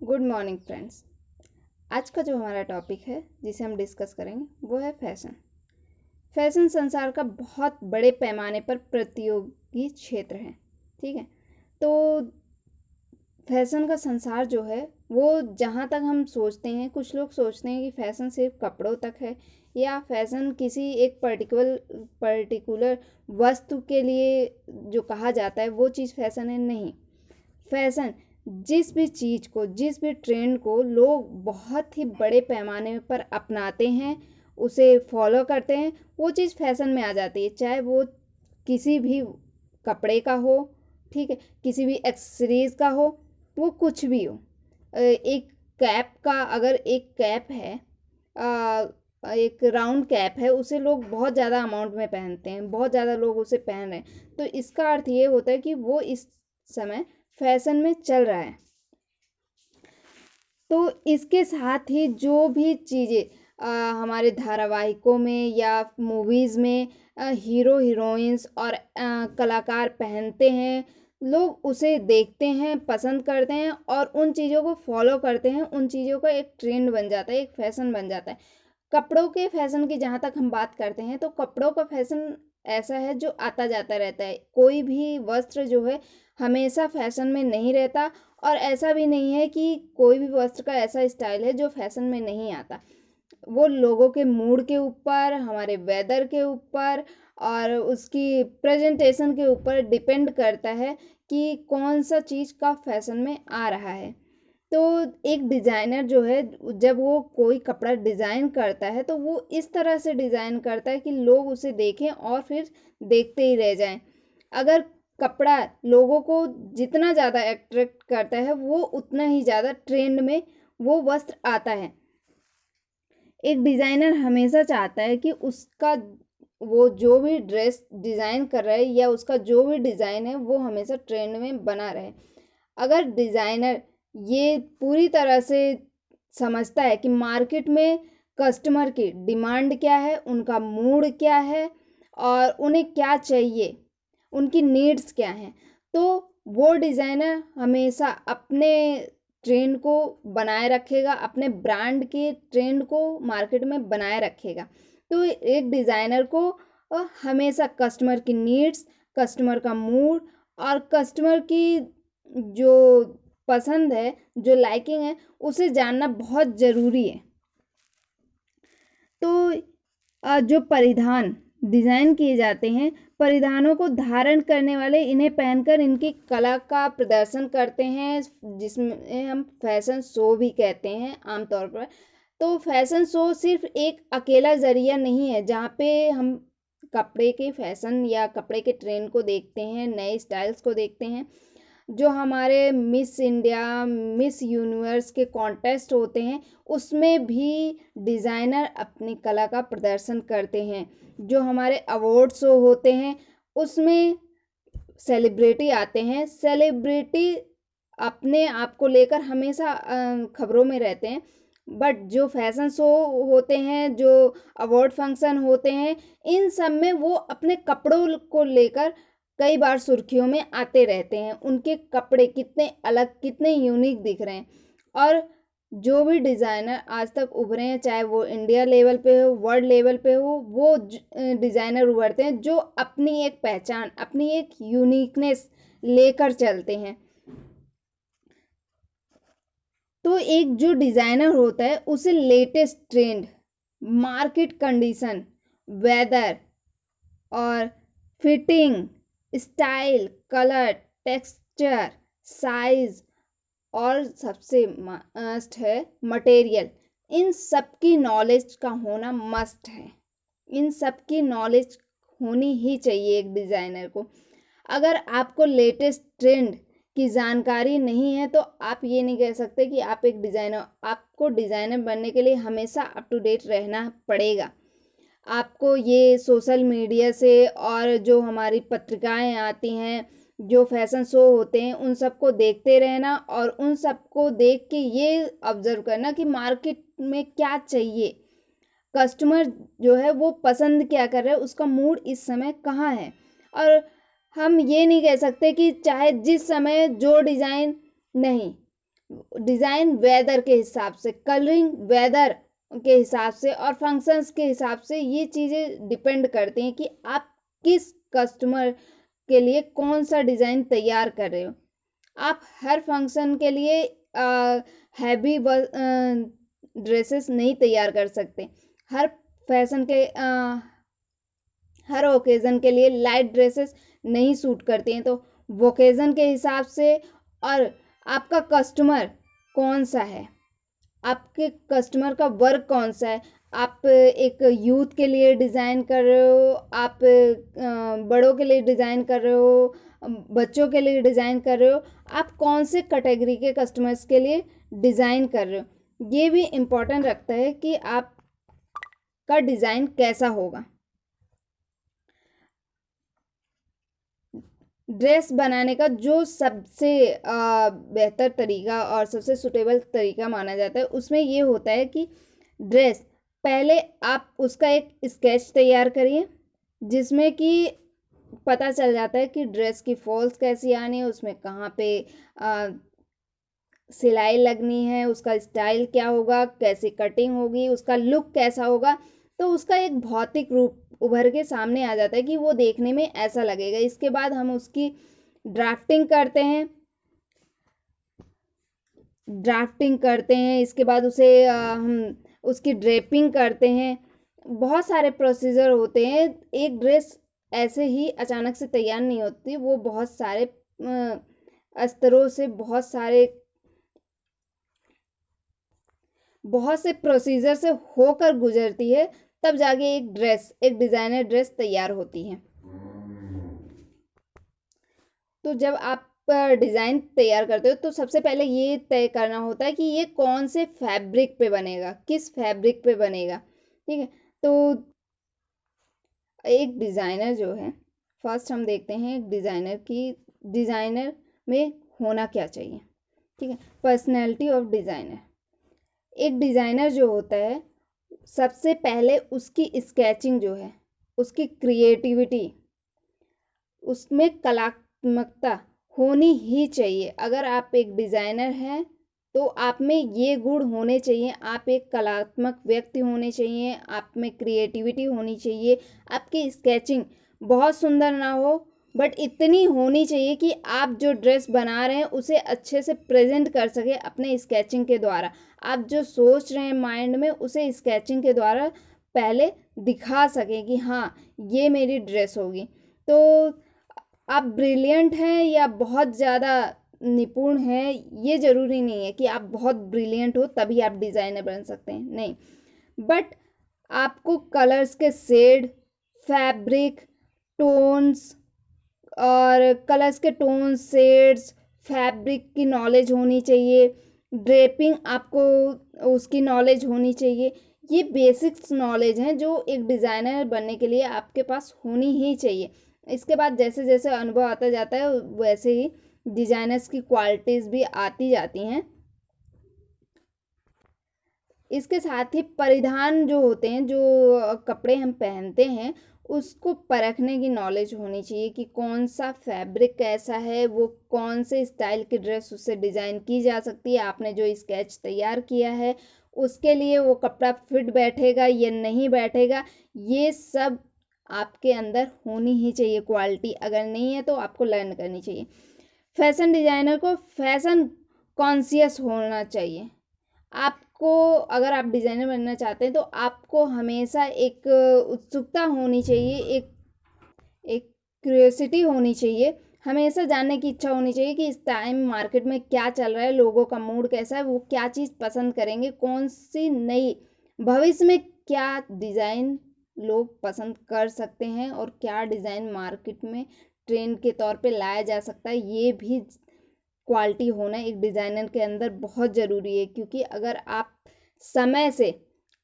Good morning friends. आज का जो हमारा टॉपिक है जिसे हम डिस्कस करेंगे वो है फैशन। फैशन संसार का बहुत बड़े पैमाने पर प्रतियोगी क्षेत्र है। ठीक है, तो फैशन का संसार जो है वो जहाँ तक हम सोचते हैं, कुछ लोग सोचते हैं कि फैशन सिर्फ कपड़ों तक है या फैशन किसी एक पर्टिकुलर वस्तु के लिए जो कहा जाता है वो चीज़ फैशन है। नहीं, फैशन जिस भी चीज़ को, जिस भी ट्रेंड को लोग बहुत ही बड़े पैमाने पर अपनाते हैं, उसे फॉलो करते हैं, वो चीज़ फैशन में आ जाती है। चाहे वो किसी भी कपड़े का हो, ठीक है, किसी भी एक्सेसरीज का हो, वो कुछ भी हो। एक कैप का, अगर एक कैप है, एक राउंड कैप है, उसे लोग बहुत ज़्यादा अमाउंट में पहनते हैं, बहुत ज़्यादा लोग उसे पहन रहे हैं, तो इसका अर्थ ये होता है कि वो इस समय फैशन में चल रहा है। तो इसके साथ ही जो भी चीज़ें हमारे धारावाहिकों में या मूवीज़ में हीरो हीरोइंस और कलाकार पहनते हैं, लोग उसे देखते हैं, पसंद करते हैं और उन चीज़ों को फॉलो करते हैं। उन चीज़ों का एक ट्रेंड बन जाता है, एक फैशन बन जाता है। कपड़ों के फैशन की जहाँ तक हम बात करते हैं, तो कपड़ों का फैशन ऐसा है जो आता जाता रहता है। कोई भी वस्त्र जो है हमेशा फैशन में नहीं रहता, और ऐसा भी नहीं है कि कोई भी वस्त्र का ऐसा स्टाइल है जो फैशन में नहीं आता। वो लोगों के मूड के ऊपर, हमारे वेदर के ऊपर और उसकी प्रेजेंटेशन के ऊपर डिपेंड करता है कि कौन सा चीज़ का फैशन में आ रहा है। तो एक डिज़ाइनर जो है, जब वो कोई कपड़ा डिज़ाइन करता है तो वो इस तरह से डिज़ाइन करता है कि लोग उसे देखें और फिर देखते ही रह जाएं। अगर कपड़ा लोगों को जितना ज़्यादा अट्रैक्ट करता है, वो उतना ही ज़्यादा ट्रेंड में वो वस्त्र आता है। एक डिज़ाइनर हमेशा चाहता है कि उसका वो जो भी ड्रेस डिज़ाइन कर रहा है या उसका जो भी डिज़ाइन है वो हमेशा ट्रेंड में बना रहे। अगर डिज़ाइनर ये पूरी तरह से समझता है कि मार्केट में कस्टमर की डिमांड क्या है, उनका मूड क्या है और उन्हें क्या चाहिए, उनकी नीड्स क्या हैं, तो वो डिज़ाइनर हमेशा अपने ट्रेंड को बनाए रखेगा, अपने ब्रांड के ट्रेंड को मार्केट में बनाए रखेगा। तो एक डिज़ाइनर को हमेशा कस्टमर की नीड्स, कस्टमर का मूड और कस्टमर की जो पसंद है, जो लाइकिंग है, उसे जानना बहुत ज़रूरी है। तो जो परिधान डिज़ाइन किए जाते हैं, परिधानों को धारण करने वाले इन्हें पहनकर इनकी कला का प्रदर्शन करते हैं, जिसमें हम फैशन शो भी कहते हैं आमतौर पर। तो फैशन शो सिर्फ एक अकेला ज़रिया नहीं है जहाँ पे हम कपड़े के फैशन या कपड़े के ट्रेंड को देखते हैं, नए स्टाइल्स को देखते हैं। जो हमारे मिस इंडिया, मिस यूनिवर्स के कॉन्टेस्ट होते हैं, उसमें भी डिज़ाइनर अपनी कला का प्रदर्शन करते हैं। जो हमारे अवार्ड शो होते हैं, उसमें सेलिब्रिटी आते हैं। सेलिब्रिटी अपने आप को लेकर हमेशा खबरों में रहते हैं, बट जो फैशन शो होते हैं, जो अवार्ड फंक्शन होते हैं, इन सब में वो अपने कपड़ों को लेकर कई बार सुर्खियों में आते रहते हैं। उनके कपड़े कितने अलग, कितने यूनिक दिख रहे हैं। और जो भी डिज़ाइनर आज तक उभरे हैं, चाहे वो इंडिया लेवल पे हो, वर्ल्ड लेवल पे हो, वो डिज़ाइनर उभरते हैं जो अपनी एक पहचान, अपनी एक यूनिकनेस लेकर चलते हैं। तो एक जो डिज़ाइनर होता है उसे latest trend, market condition, weather और fitting, style, colour, texture, size और सबसे मस्ट है मटेरियल, इन सब की नॉलेज का होना मस्ट है। इन सब की नॉलेज होनी ही चाहिए एक डिज़ाइनर को। अगर आपको लेटेस्ट ट्रेंड की जानकारी नहीं है तो आप ये नहीं कह सकते कि आप एक डिज़ाइनर। आपको डिज़ाइनर बनने के लिए हमेशा अप टू डेट रहना पड़ेगा। आपको ये सोशल मीडिया से और जो हमारी पत्रिकाएं आती हैं, जो फैशन शो होते हैं, उन सबको देखते रहना और उन सबको देख के ये ऑब्जर्व करना कि मार्केट में क्या चाहिए, कस्टमर जो है वो पसंद क्या कर रहा है, उसका मूड इस समय कहाँ है। और हम ये नहीं कह सकते कि चाहे जिस समय जो डिज़ाइन, नहीं, डिज़ाइन वेदर के हिसाब से, कलरिंग वेदर के हिसाब से और फंक्शंस के हिसाब से ये चीज़ें डिपेंड करती हैं कि आप किस कस्टमर के लिए कौन सा डिज़ाइन तैयार कर रहे हो। आप हर फंक्शन के लिए हैवी ड्रेसेस नहीं तैयार कर सकते। हर फैशन के हर ओकेज़न के लिए लाइट ड्रेसेस नहीं सूट करती हैं। तो वोकेज़न के हिसाब से और आपका कस्टमर कौन-सा है, आपके कस्टमर का वर्क कौन-सा है, आप एक यूथ के लिए डिज़ाइन कर रहे हो, आप बड़ों के लिए डिज़ाइन कर रहे हो, बच्चों के लिए डिज़ाइन कर रहे हो, आप कौन से कैटेगरी के कस्टमर्स के लिए डिज़ाइन कर रहे हो। ये भी इम्पोर्टेंट रखता है कि आपका डिज़ाइन कैसा होगा। ड्रेस बनाने का जो सबसे बेहतर तरीका और सबसे सूटेबल तरीका माना जाता है, उसमें ये होता है कि ड्रेस पहले आप उसका एक स्केच तैयार करिए, जिसमें कि पता चल जाता है कि ड्रेस की फॉल्स कैसी आनी है, उसमें कहाँ पे सिलाई लगनी है, उसका स्टाइल क्या होगा, कैसी कटिंग होगी, उसका लुक कैसा होगा। तो उसका एक भौतिक रूप उभर के सामने आ जाता है कि वो देखने में ऐसा लगेगा। इसके बाद हम उसकी ड्राफ्टिंग करते हैं, इसके बाद उसे हम उसकी ड्रेपिंग करते हैं। बहुत सारे प्रोसीजर होते हैं। एक ड्रेस ऐसे ही अचानक से तैयार नहीं होती, वो बहुत सारे स्तरों से, बहुत से प्रोसीजर से होकर गुजरती है, तब जाके एक डिज़ाइनर ड्रेस तैयार होती है। तो जब आप डिज़ाइन तैयार करते हो तो सबसे पहले ये तय करना होता है कि ये कौन से फैब्रिक पे बनेगा, किस फैब्रिक पे बनेगा, ठीक है। तो एक डिज़ाइनर जो है, फर्स्ट हम देखते हैं एक डिज़ाइनर में होना क्या चाहिए, ठीक है। Personality of designer. एक डिज़ाइनर जो होता है, सबसे पहले उसकी स्केचिंग जो है, उसकी क्रिएटिविटी, उसमें कलात्मकता होनी ही चाहिए। अगर आप एक डिज़ाइनर हैं तो आप में ये गुण होने चाहिए। आप एक कलात्मक व्यक्ति होने चाहिए, आप में क्रिएटिविटी होनी चाहिए। आपकी स्केचिंग बहुत सुंदर ना हो, बट इतनी होनी चाहिए कि आप जो ड्रेस बना रहे हैं उसे अच्छे से प्रेजेंट कर सके अपने स्केचिंग के द्वारा। आप जो सोच रहे हैं माइंड में, उसे स्केचिंग के द्वारा पहले दिखा सकें कि हाँ, ये मेरी ड्रेस होगी। तो आप ब्रिलियंट हैं या बहुत ज़्यादा निपुण हैं, ये ज़रूरी नहीं है कि आप बहुत ब्रिलियंट हो तभी आप डिज़ाइनर बन सकते हैं, नहीं। बट आपको कलर्स के शेड, फैब्रिक, टोन्स और कलर्स के टोन्स, शेड्स, फैब्रिक की नॉलेज होनी चाहिए। ड्रेपिंग आपको उसकी नॉलेज होनी चाहिए। ये बेसिक्स नॉलेज हैं जो एक डिज़ाइनर बनने के लिए आपके पास होनी ही चाहिए। इसके बाद जैसे जैसे अनुभव आता जाता है वैसे ही डिज़ाइनर्स की क्वालिटीज़ भी आती जाती हैं। इसके साथ ही परिधान जो होते हैं, जो कपड़े हम पहनते हैं, उसको परखने की नॉलेज होनी चाहिए कि कौन सा फैब्रिक कैसा है, वो कौन से स्टाइल की ड्रेस उससे डिज़ाइन की जा सकती है। आपने जो स्केच तैयार किया है उसके लिए वो कपड़ा फिट बैठेगा या नहीं बैठेगा, ये सब आपके अंदर होनी ही चाहिए क्वालिटी। अगर नहीं है तो आपको लर्न करनी चाहिए। फैशन डिज़ाइनर को फैशन कॉन्शियस होना चाहिए। आपको, अगर आप डिज़ाइनर बनना चाहते हैं तो आपको हमेशा एक उत्सुकता होनी चाहिए, एक क्यूरियोसिटी होनी चाहिए, हमेशा जानने की इच्छा होनी चाहिए कि इस टाइम मार्केट में क्या चल रहा है, लोगों का मूड कैसा है, वो क्या चीज़ पसंद करेंगे, कौन सी नई भविष्य में क्या डिज़ाइन लोग पसंद कर सकते हैं और क्या डिज़ाइन मार्केट में ट्रेंड के तौर पे लाया जा सकता है। ये भी क्वालिटी होना एक डिज़ाइनर के अंदर बहुत ज़रूरी है, क्योंकि अगर आप समय से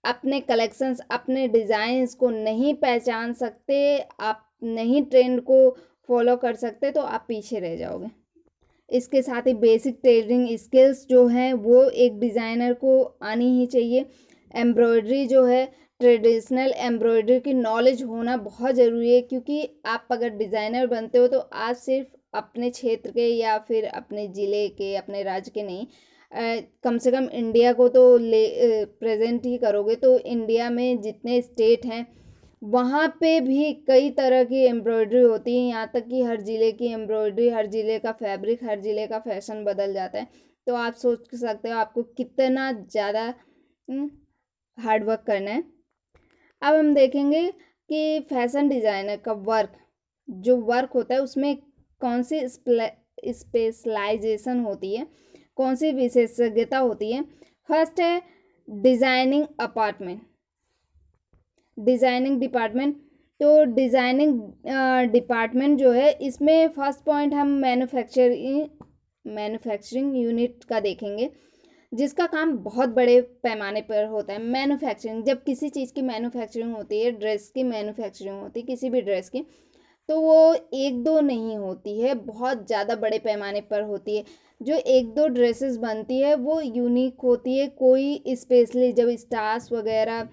अपने कलेक्शंस, अपने डिज़ाइंस को नहीं पहचान सकते, आप नहीं ट्रेंड को फॉलो कर सकते, तो आप पीछे रह जाओगे। इसके साथ ही बेसिक टेलरिंग स्किल्स जो हैं वो एक डिज़ाइनर को आनी ही चाहिए। एम्ब्रॉयडरी जो है, ट्रेडिशनल एम्ब्रॉयडरी की नॉलेज होना बहुत ज़रूरी है, क्योंकि आप अगर डिज़ाइनर बनते हो तो आज सिर्फ अपने क्षेत्र के या फिर अपने ज़िले के, अपने राज्य के नहीं, कम से कम इंडिया को तो प्रेजेंट ही करोगे, तो इंडिया में जितने स्टेट हैं वहाँ पे भी कई तरह की एम्ब्रॉयडरी होती है, यहाँ तक कि हर ज़िले की एम्ब्रॉयडरी, हर ज़िले का फैब्रिक, हर ज़िले का फैशन बदल जाता है। तो आप सोच सकते हो आपको कितना ज़्यादा हार्ड वर्क करना है। अब हम देखेंगे कि फैशन डिज़ाइनर का जो वर्क होता है उसमें कौन सी स्पेशलाइजेशन होती है, कौन सी विशेषज्ञता होती है। फर्स्ट है डिज़ाइनिंग डिपार्टमेंट। तो डिज़ाइनिंग डिपार्टमेंट जो है, इसमें फर्स्ट पॉइंट हम मैन्युफैक्चरिंग यूनिट का देखेंगे, जिसका काम बहुत बड़े पैमाने पर होता है। मैन्युफैक्चरिंग, जब किसी चीज़ की मैन्युफैक्चरिंग होती है, ड्रेस की मैन्युफैक्चरिंग होती है, किसी भी ड्रेस की, तो वो एक दो नहीं होती है, बहुत ज़्यादा बड़े पैमाने पर होती है। जो एक दो ड्रेसेस बनती है वो यूनिक होती है। कोई स्पेशली जब स्टार्स वगैरह,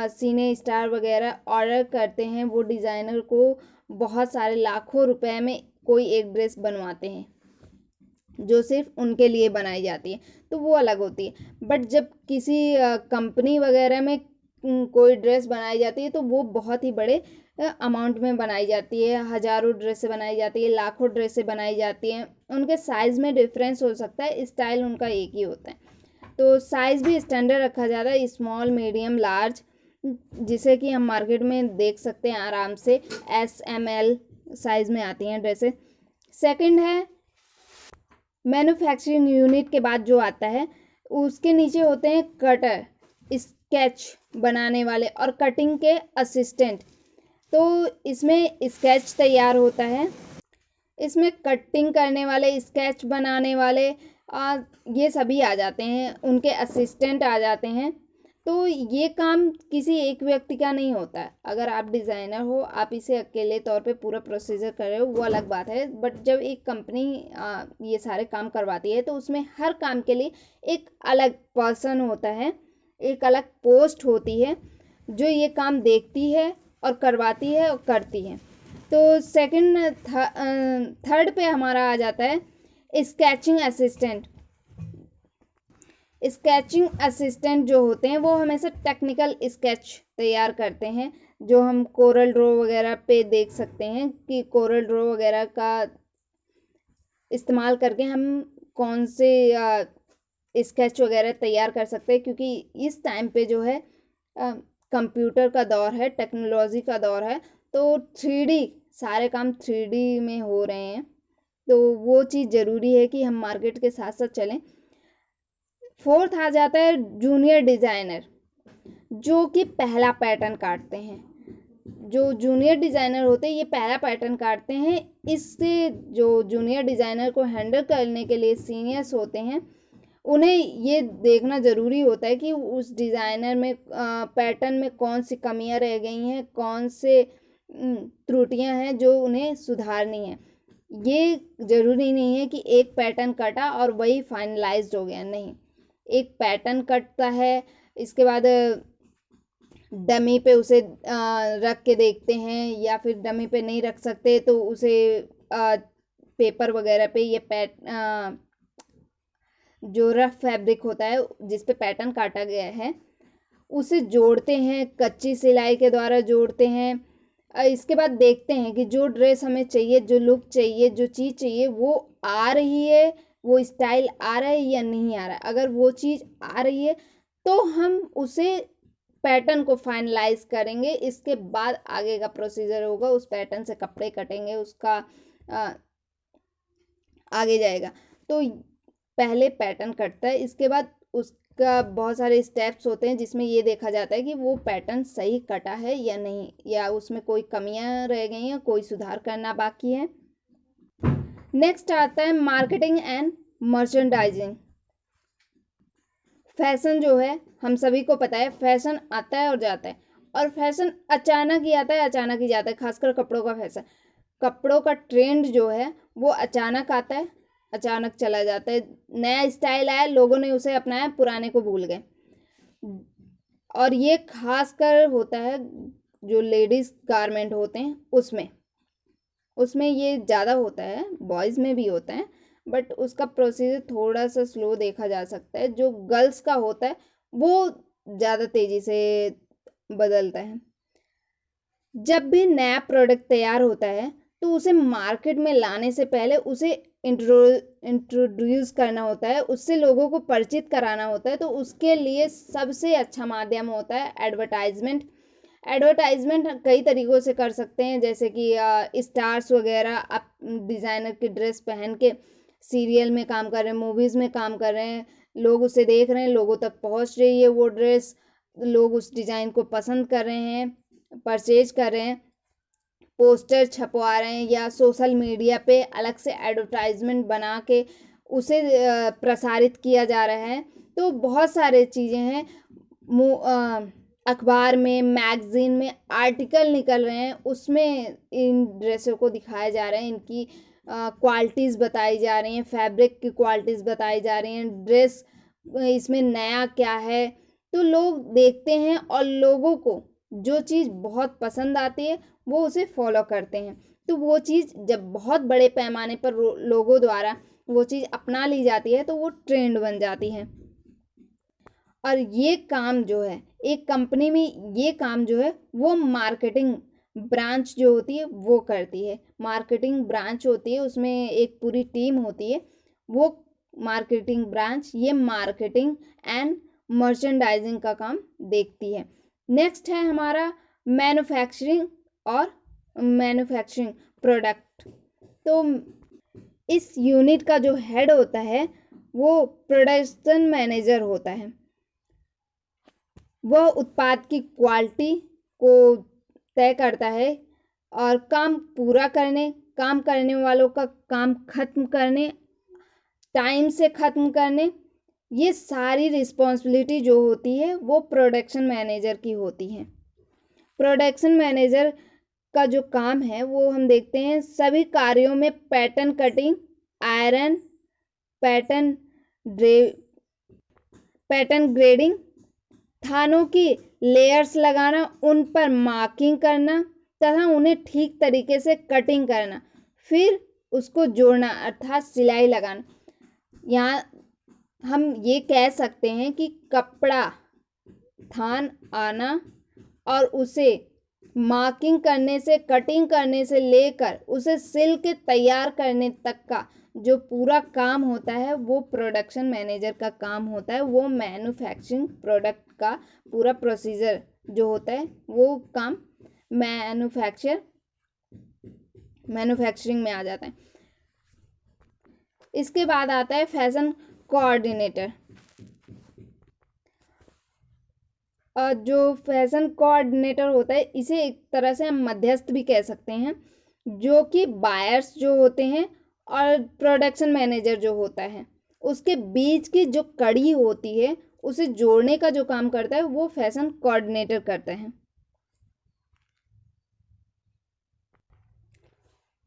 सीने स्टार वगैरह ऑर्डर करते हैं, वो डिज़ाइनर को बहुत सारे लाखों रुपए में कोई एक ड्रेस बनवाते हैं जो सिर्फ उनके लिए बनाई जाती है, तो वो अलग होती है। बट जब किसी कंपनी वगैरह में कोई ड्रेस बनाई जाती है तो वो बहुत ही बड़े अमाउंट में बनाई जाती है, हज़ारों ड्रेसें बनाई जाती है, लाखों ड्रेसें बनाई जाती हैं। उनके साइज़ में डिफरेंस हो सकता है, स्टाइल उनका एक ही होता है। तो साइज़ भी स्टैंडर्ड रखा जाता है, स्मॉल, मीडियम, लार्ज, जिसे कि हम मार्केट में देख सकते हैं आराम से। SML साइज़ में आती हैं ड्रेसें। सेकंड है मैन्युफैक्चरिंग यूनिट के बाद जो आता है, उसके नीचे होते हैं कटर, स्केच बनाने वाले और कटिंग के असिस्टेंट। तो इसमें स्केच तैयार होता है, इसमें कटिंग करने वाले, स्केच बनाने वाले, ये सभी आ जाते हैं, उनके असिस्टेंट आ जाते हैं। तो ये काम किसी एक व्यक्ति का नहीं होता है। अगर आप डिज़ाइनर हो, आप इसे अकेले तौर पे पूरा प्रोसीजर कर रहे हो, वो अलग बात है। बट जब एक कंपनी ये सारे काम करवाती है तो उसमें हर काम के लिए एक अलग पर्सन होता है, एक अलग पोस्ट होती है जो ये काम देखती है और करवाती है और करती है। तो थर्ड पे हमारा आ जाता है स्केचिंग असिस्टेंट। स्केचिंग असिस्टेंट जो होते हैं वो हमेशा टेक्निकल स्केच तैयार करते हैं, जो हम कोरल ड्रॉ वगैरह पे देख सकते हैं कि कोरल ड्रॉ वगैरह का इस्तेमाल करके हम कौन से स्केच वगैरह तैयार कर सकते हैं। क्योंकि इस टाइम पे जो है कंप्यूटर का दौर है, टेक्नोलॉजी का दौर है, तो 3D सारे काम 3D में हो रहे हैं, तो वो चीज़ ज़रूरी है कि हम मार्केट के साथ साथ चलें। फोर्थ आ जाता है जूनियर डिज़ाइनर, जो कि पहला पैटर्न काटते हैं। जो जूनियर डिज़ाइनर होते हैं ये पहला पैटर्न काटते हैं। इससे जो जूनियर डिज़ाइनर को हैंडल करने के लिए सीनियर्स होते हैं, उन्हें ये देखना ज़रूरी होता है कि उस डिज़ाइनर में पैटर्न में कौन सी कमियां रह गई हैं, कौन से त्रुटियां हैं जो उन्हें सुधारनी है। ये ज़रूरी नहीं है कि एक पैटर्न कटा और वही फाइनलाइज्ड हो गया, नहीं। एक पैटर्न कटता है, इसके बाद डमी पे उसे रख के देखते हैं, या फिर डमी पे नहीं रख सकते तो उसे पेपर वगैरह पे जो रफ फैब्रिक होता है जिस पे पैटर्न काटा गया है उसे जोड़ते हैं, कच्ची सिलाई के द्वारा जोड़ते हैं। इसके बाद देखते हैं कि जो ड्रेस हमें चाहिए, जो लुक चाहिए, जो चीज़ चाहिए वो आ रही है, वो स्टाइल आ रहा है या नहीं आ रहा है। अगर वो चीज़ आ रही है तो हम उसे पैटर्न को फाइनलाइज करेंगे। इसके बाद आगे का प्रोसीजर होगा, उस पैटर्न से कपड़े कटेंगे, उसका आगे जाएगा। तो पहले पैटर्न कटता है, इसके बाद उसका बहुत सारे स्टेप्स होते हैं जिसमें ये देखा जाता है कि वो पैटर्न सही कटा है या नहीं, या उसमें कोई कमियां रह गई हैं, कोई सुधार करना बाकी है। नेक्स्ट आता है मार्केटिंग एंड मर्चेंडाइजिंग। फैशन जो है हम सभी को पता है, फैशन आता है और जाता है, और फैशन अचानक ही आता है, अचानक ही जाता है। खासकर कपड़ों का फैशन, कपड़ों का ट्रेंड जो है वो अचानक आता है, अचानक चला जाता है। नया स्टाइल आया, लोगों ने उसे अपनाया, पुराने को भूल गए। और ये खासकर होता है जो लेडीज गारमेंट होते हैं उसमें ये ज़्यादा होता है, बॉयज़ में भी होता है बट उसका प्रोसीजर थोड़ा सा स्लो देखा जा सकता है। जो गर्ल्स का होता है वो ज़्यादा तेज़ी से बदलता है। जब भी नया प्रोडक्ट तैयार होता है तो उसे मार्केट में लाने से पहले उसे इंट्रोड्यूस करना होता है, उससे लोगों को परिचित कराना होता है। तो उसके लिए सबसे अच्छा माध्यम होता है एडवर्टाइजमेंट। एडवर्टाइजमेंट कई तरीक़ों से कर सकते हैं, जैसे कि स्टार्स वगैरह आप डिज़ाइनर की ड्रेस पहन के सीरियल में काम कर रहे हैं, मूवीज़ में काम कर रहे हैं, लोग उसे देख रहे हैं, लोगों तक पहुंच रही है वो ड्रेस, लोग उस डिज़ाइन को पसंद कर रहे हैं, परचेज कर रहे हैं, पोस्टर छपवा रहे हैं या सोशल मीडिया पे अलग से एडवर्टाइजमेंट बना के उसे प्रसारित किया जा रहा है। तो बहुत सारे चीज़ें हैं, अखबार में, मैगज़ीन में आर्टिकल निकल रहे हैं, उसमें इन ड्रेसों को दिखाया जा रहा है, इनकी क्वालिटीज़ बताई जा रही हैं, फैब्रिक की क्वालिटीज़ बताई जा रही हैं, ड्रेस इसमें नया क्या है। तो लोग देखते हैं और लोगों को जो चीज़ बहुत पसंद आती है वो उसे फॉलो करते हैं। तो वो चीज़ जब बहुत बड़े पैमाने पर लोगों द्वारा वो चीज़ अपना ली जाती है तो वो ट्रेंड बन जाती है। और ये काम जो है एक कंपनी में, ये काम जो है वो मार्केटिंग ब्रांच जो होती है वो करती है। मार्केटिंग ब्रांच होती है, उसमें एक पूरी टीम होती है, वो मार्केटिंग ब्रांच ये मार्केटिंग एंड मर्चेंडाइजिंग का काम देखती है। नेक्स्ट है हमारा मैन्युफैक्चरिंग और मैन्युफैक्चरिंग प्रोडक्ट। तो इस यूनिट का जो हेड होता है वो प्रोडक्शन मैनेजर होता है। वह उत्पाद की क्वालिटी को तय करता है और काम करने वालों का काम खत्म करने, टाइम से ख़त्म करने, ये सारी रिस्पॉन्सिबिलिटी जो होती है वो प्रोडक्शन मैनेजर की होती है। प्रोडक्शन मैनेजर का जो काम है वो हम देखते हैं सभी कार्यों में pattern cutting, iron, pattern grading, थानों की लेयर्स लगाना, उन पर मार्किंग करना तथा उन्हें ठीक तरीके से कटिंग करना, फिर उसको जोड़ना अर्थात सिलाई लगाना। यहाँ हम ये कह सकते हैं कि कपड़ा थान आना और उसे मार्किंग करने से, कटिंग करने से लेकर उसे सिल के तैयार करने तक का जो पूरा काम होता है वो प्रोडक्शन मैनेजर का काम होता है। वो मैन्युफैक्चरिंग प्रोडक्ट का पूरा प्रोसीजर जो होता है वो काम मैन्युफैक्चरिंग में आ जाता है। इसके बाद आता है फैशन कोऑर्डिनेटर। और जो फैशन कोऑर्डिनेटर होता है इसे एक तरह से हम मध्यस्थ भी कह सकते हैं, जो कि बायर्स जो होते हैं और प्रोडक्शन मैनेजर जो होता है उसके बीच की जो कड़ी होती है उसे जोड़ने का जो काम करता है वो फैशन कोऑर्डिनेटर करता है।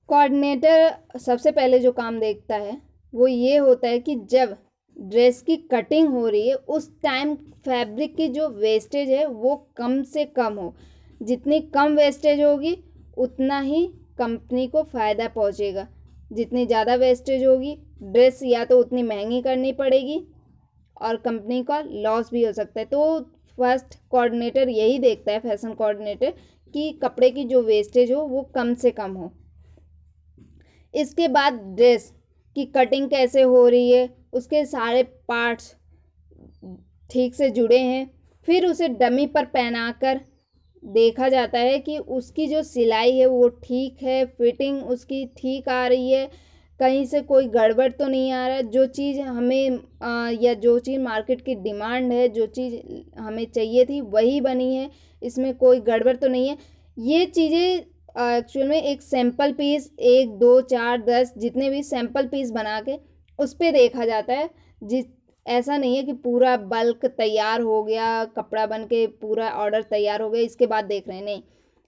कोऑर्डिनेटर सबसे पहले जो काम देखता है वो ये होता है कि जब ड्रेस की कटिंग हो रही है उस टाइम फैब्रिक की जो वेस्टेज है वो कम से कम हो। जितनी कम वेस्टेज होगी उतना ही कंपनी को फ़ायदा पहुंचेगा। जितनी ज़्यादा वेस्टेज होगी ड्रेस या तो उतनी महंगी करनी पड़ेगी और कंपनी का लॉस भी हो सकता है। तो फर्स्ट कोऑर्डिनेटर यही देखता है, फैशन कोऑर्डिनेटर, कि कपड़े की जो वेस्टेज हो वो कम से कम हो। इसके बाद ड्रेस की कटिंग कैसे हो रही है, उसके सारे पार्ट्स ठीक से जुड़े हैं, फिर उसे डमी पर पहनाकर देखा जाता है कि उसकी जो सिलाई है वो ठीक है, फिटिंग उसकी ठीक आ रही है, कहीं से कोई गड़बड़ तो नहीं आ रहा है। जो चीज़ हमें या जो चीज़ मार्केट की डिमांड है, जो चीज़ हमें चाहिए थी वही बनी है, इसमें कोई गड़बड़ तो नहीं है। ये चीज़ें एक्चुअल में एक सैंपल पीस 1 2 4 10 जितने भी सैंपल पीस बना के उस पर देखा जाता है। जिस ऐसा नहीं है कि पूरा बल्क तैयार हो गया, कपड़ा बन के पूरा ऑर्डर तैयार हो गया इसके बाद देख रहे हैं, नहीं।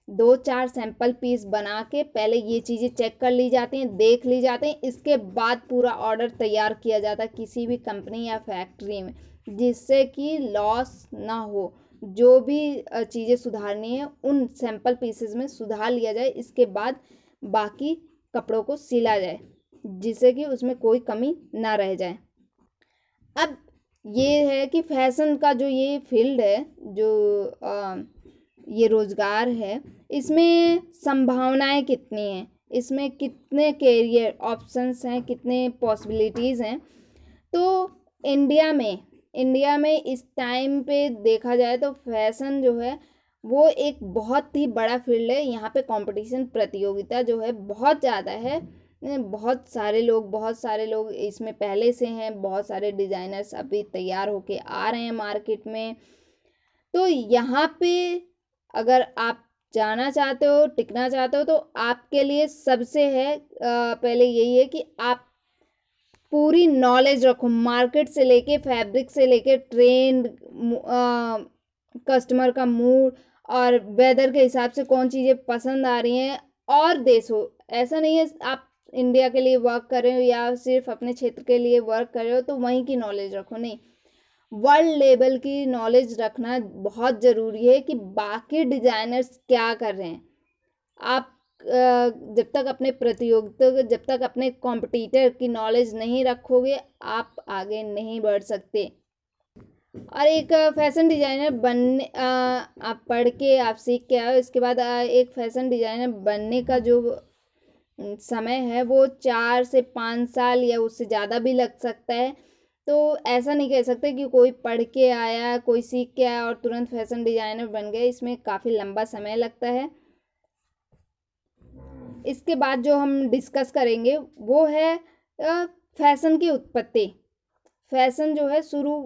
2-4 सैंपल पीस बना के पहले ये चीज़ें चेक कर ली जाती हैं, देख ली जाती हैं, इसके बाद पूरा ऑर्डर तैयार किया जाता है किसी भी कंपनी या फैक्ट्री में, जिससे कि लॉस ना हो। जो भी चीज़ें सुधारनी है उन सैंपल पीसेस में सुधार लिया जाए, इसके बाद बाकी कपड़ों को सिला जाए। जिससे कि उसमें कोई कमी ना रह जाए। अब ये है कि फैशन का जो ये फील्ड है, जो ये रोज़गार है, इसमें संभावनाएं कितनी हैं, इसमें कितने कैरियर ऑप्शंस हैं, कितने पॉसिबिलिटीज़ हैं। तो इंडिया में इस टाइम पे देखा जाए तो फैशन जो है वो एक बहुत ही बड़ा फील्ड है। यहाँ पे कंपटीशन, प्रतियोगिता जो है बहुत ज़्यादा है। बहुत सारे लोग इसमें पहले से हैं, बहुत सारे डिज़ाइनर्स अभी तैयार होके आ रहे हैं मार्केट में। तो यहाँ पे अगर आप जाना चाहते हो, टिकना चाहते हो, तो आपके लिए सबसे है पहले यही है कि आप पूरी नॉलेज रखो, मार्केट से लेके, फैब्रिक से लेके, ट्रेंड, कस्टमर का मूड और वेदर के हिसाब से कौन चीज़ें पसंद आ रही हैं। और देशों, ऐसा नहीं है आप इंडिया के लिए वर्क कर रहे हो या सिर्फ अपने क्षेत्र के लिए वर्क कर रहे हो तो वहीं की नॉलेज रखो, नहीं, वर्ल्ड लेवल की नॉलेज रखना बहुत ज़रूरी है कि बाकी डिज़ाइनर्स क्या कर रहे हैं। आप जब तक अपने प्रतियोगिता, जब तक अपने कॉम्पिटिटर की नॉलेज नहीं रखोगे, आप आगे नहीं बढ़ सकते। और एक फैशन डिज़ाइनर बनने आप पढ़ के आप सीख के आओ, इसके बाद एक फैशन डिज़ाइनर बनने का जो समय है वो 4 से 5 साल या उससे ज़्यादा भी लग सकता है। तो ऐसा नहीं कह सकते कि कोई पढ़ के आया, कोई सीख के आया और तुरंत फैशन डिज़ाइनर बन गए, इसमें काफ़ी लंबा समय लगता है। इसके बाद जो हम डिस्कस करेंगे वो है फैशन की उत्पत्ति। फैशन जो है शुरू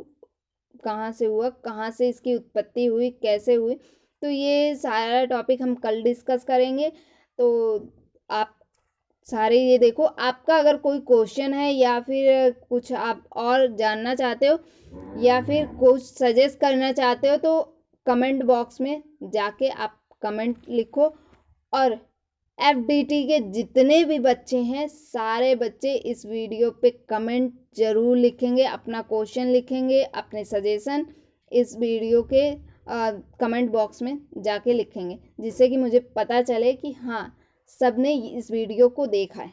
कहाँ से हुआ, कहाँ से इसकी उत्पत्ति हुई, कैसे हुई, तो ये सारा टॉपिक हम कल डिस्कस करेंगे। तो आप सारे ये देखो, आपका अगर कोई क्वेश्चन है या फिर कुछ आप और जानना चाहते हो या फिर कुछ सजेस्ट करना चाहते हो तो कमेंट बॉक्स में जाके आप कमेंट लिखो। और एफडीटी के जितने भी बच्चे हैं, सारे बच्चे इस वीडियो पे कमेंट जरूर लिखेंगे, अपना क्वेश्चन लिखेंगे, अपने सजेशन इस वीडियो के कमेंट बॉक्स में जाके लिखेंगे, जिससे कि मुझे पता चले कि हाँ, सबने इस वीडियो को देखा है।